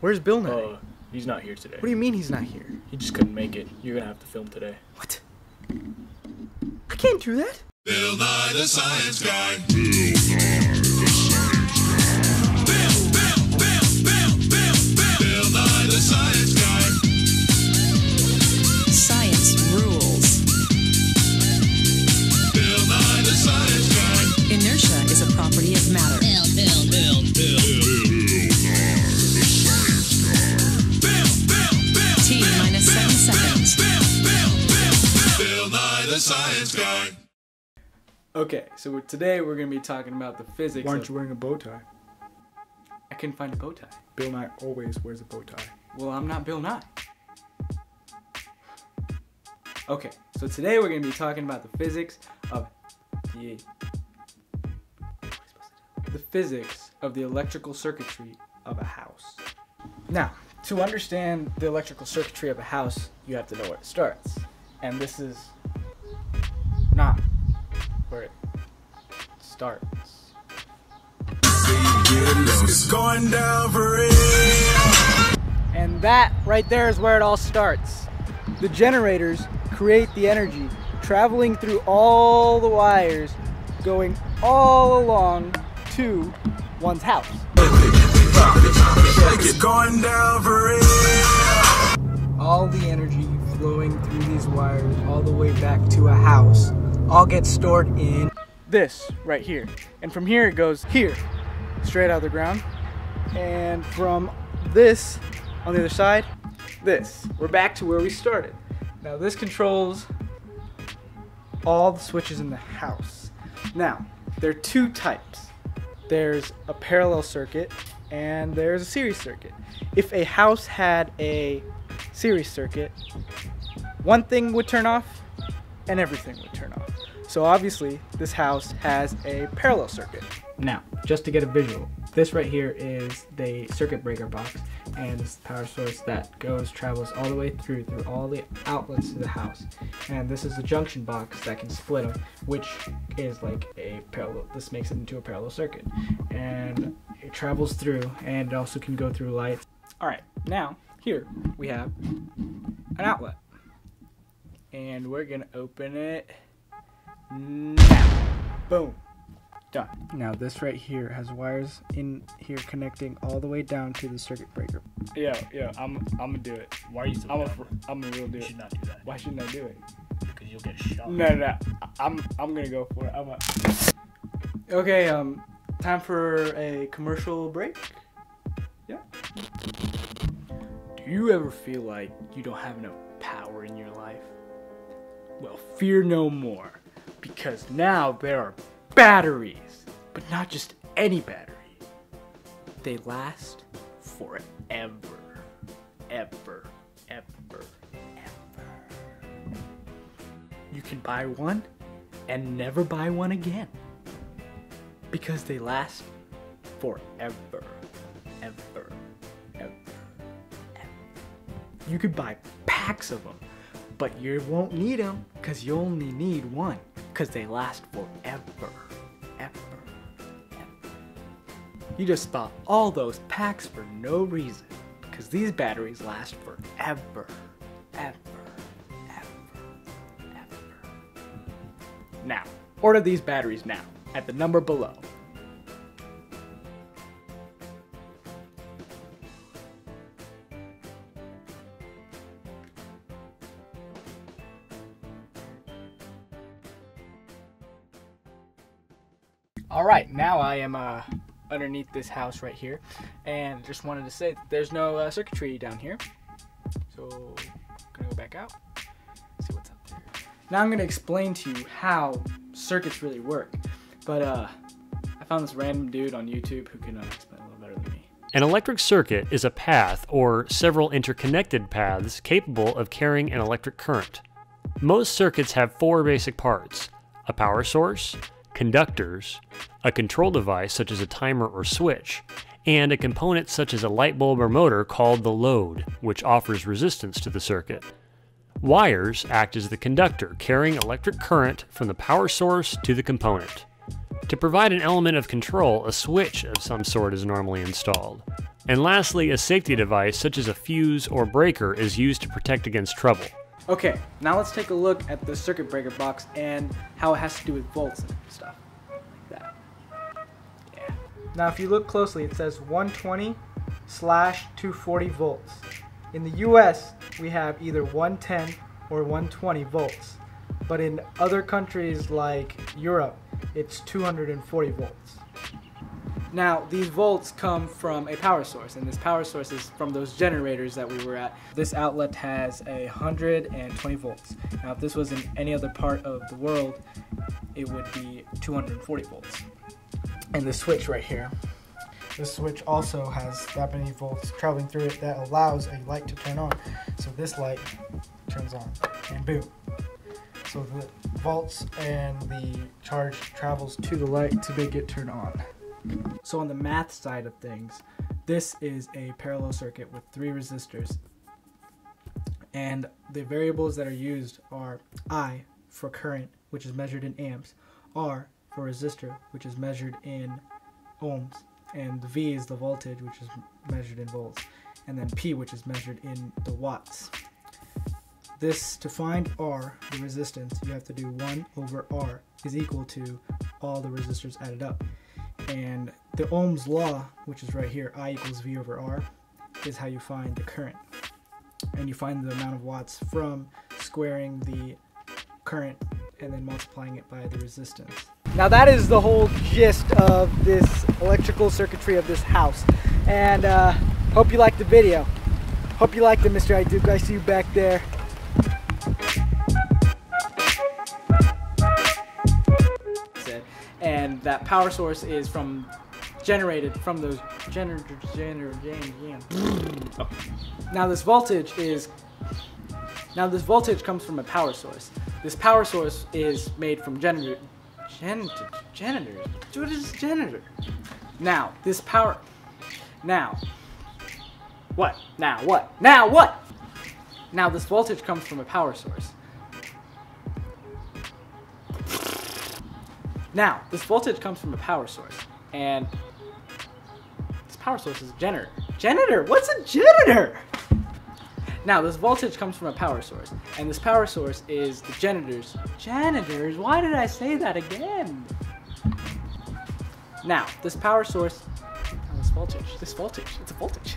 Where's Bill now? He's not here today. What do you mean he's not here? He just couldn't make it. You're gonna have to film today. What? I can't do that. Bill Nye the Science Guy. Bill Nye the Science Guy. Science rules. Bill Nye the Science Guy. Inertia is a property of matter. T minus 7 seconds. Bill Nye the Science Guy. Okay, so today we're going to be talking about the physics. Why aren't you wearing a bow tie? I couldn't find a bow tie. Bill Nye always wears a bow tie. Well, I'm not Bill Nye. Okay, so today we're going to be talking about the physics of the electrical circuitry of a house. Now, to understand the electrical circuitry of a house, you have to know where it starts. And this is not where it starts. It's going down for real. And that right there is where it all starts. The generators create the energy, traveling through all the wires, going all along to one's house. It's going down for real. All the energy flowing through these wires all the way back to a house all gets stored in this right here. And from here it goes here, straight out of the ground. And from this on the other side, this. We're back to where we started. Now this controls all the switches in the house. Now, there are two types. There's a parallel circuit and there's a series circuit. If a house had a series circuit, one thing would turn off and everything would turn off. So obviously this house has a parallel circuit. Now, just to get a visual, this right here is the circuit breaker box, and this is the power source that travels all the way through all the outlets to the house. And this is the junction box that can split them, which is like a parallel. This makes it into a parallel circuit, and it travels through, and it also can go through lights. All right, now here we have an outlet, and we're gonna open it now. Boom. Done. Now this right here has wires in here connecting all the way down to the circuit breaker. Yeah, I'm gonna do it. Why are you so I'm gonna do You it. should not do that. Why shouldn't I do it? Because you'll get shot. No. I'm gonna go for it. Okay, time for a commercial break. Yeah. Do you ever feel like you don't have enough power in your life? Well, fear no more, because now there are batteries, but not just any battery. They last forever. Ever. You can buy one and never buy one again, because they last forever. Ever. You could buy packs of them, but you won't need them because you only need one, because they last forever. You just bought all those packs for no reason, because these batteries last forever. Now, order these batteries now at the number below. Alright, now I am underneath this house right here, and just wanted to say that there's no circuitry down here. So, I'm gonna go back out, see what's up there. Now I'm gonna explain to you how circuits really work, but I found this random dude on YouTube who can explain a little better than me. An electric circuit is a path or several interconnected paths capable of carrying an electric current. Most circuits have four basic parts: a power source, conductors, a control device such as a timer or switch, and a component such as a light bulb or motor called the load, which offers resistance to the circuit. Wires act as the conductor, carrying electric current from the power source to the component. To provide an element of control, a switch of some sort is normally installed. And lastly, a safety device such as a fuse or breaker is used to protect against trouble. Okay, now let's take a look at the circuit breaker box and how it has to do with volts and stuff like that. Yeah. Now if you look closely, it says 120/240 volts. In the US, we have either 110 or 120 volts. But in other countries like Europe, it's 240 volts. Now, these volts come from a power source, and this power source is from those generators that we were at. This outlet has 120 volts. Now, if this was in any other part of the world, it would be 240 volts. And the switch right here, this switch also has that many volts traveling through it that allows a light to turn on. So this light turns on, and boom. So the volts and the charge travels to the light to make it turn on. So on the math side of things, this is a parallel circuit with 3 resistors. And the variables that are used are I for current, which is measured in amps, R for resistor, which is measured in ohms, and the V is the voltage, which is measured in volts, and then P, which is measured in the watts. This, to find R, the resistance, you have to do 1 over R is equal to all the resistors added up. And the Ohm's law, which is right here, I equals V over R, is how you find the current. And you find the amount of watts from squaring the current and then multiplying it by the resistance. Now that is the whole gist of this electrical circuitry of this house. And hope you liked the video. Hope you liked it, Mr. I Duke. I see you back there. And that power source is generated from those Now this voltage comes from a power source. This power source is made from janitors. What is janitor? Now this power. Now what? Now what? Now what? Now this voltage comes from a power source. Now, this voltage comes from a power source, and this power source is a generator. Janitor? What's a janitor? Now, this voltage comes from a power source, and this power source is the janitors. Janitors? Why did I say that again? Now, this power source, this voltage, it's a voltage.